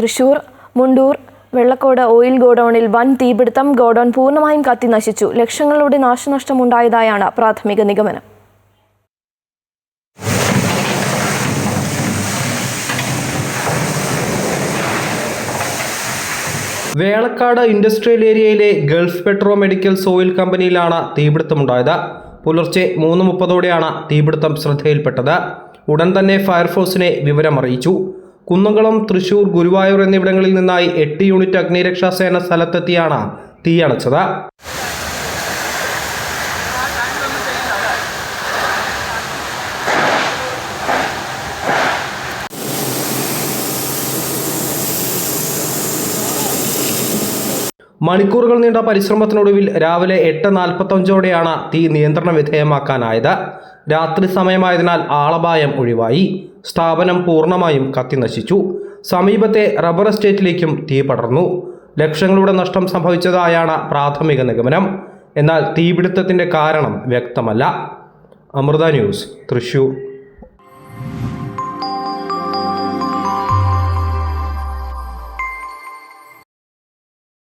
Thrissur Mundur വെള്ളക്കോട് oil ഗോഡൌണിൽ വൻ തീപിടുത്തം. Godown പൂർണ്ണമായും കത്തി നശിച്ചു. ലക്ഷങ്ങളുടെ നാശനഷ്ടമുണ്ടായതായാണ് പ്രാഥമിക നിഗമനം. വേളക്കാട് ഇൻഡസ്ട്രിയൽ ഏരിയയിലെ ഗൾഫ് പെട്രോ മെഡിക്കൽസ് ഓയിൽ കമ്പനിയിലാണ് തീപിടുത്തമുണ്ടായത്. പുലർച്ചെ 3:30ഓടെയാണ് തീപിടുത്തം ശ്രദ്ധയിൽപ്പെട്ടത്. ഉടൻ തന്നെ ഫയർഫോഴ്സിനെ വിവരമറിയിച്ചു. കുന്നംകുളം, തൃശൂർ, ഗുരുവായൂർ എന്നിവിടങ്ങളിൽ നിന്നായി 8 യൂണിറ്റ് അഗ്നിരക്ഷാസേന സ്ഥലത്തെത്തിയാണ് തീയണച്ചത്. മണിക്കൂറുകൾ നീണ്ട പരിശ്രമത്തിനൊടുവിൽ രാവിലെ 8:45ഓടെയാണ് തീ നിയന്ത്രണ വിധേയമാക്കാനായത്. രാത്രി സമയമായതിനാൽ ആളപായം ഒഴിവായി. സ്ഥാപനം പൂർണ്ണമായും കത്തിനശിച്ചു. സമീപത്തെ റബ്ബർ എസ്റ്റേറ്റിലേക്കും തീ പടർന്നു. ലക്ഷങ്ങളുടെ നഷ്ടം സംഭവിച്ചതായാണ് പ്രാഥമിക നിഗമനം. എന്നാൽ തീപിടുത്തത്തിന്റെ കാരണം വ്യക്തമല്ല. അമൃത ന്യൂസ്, തൃശൂർ.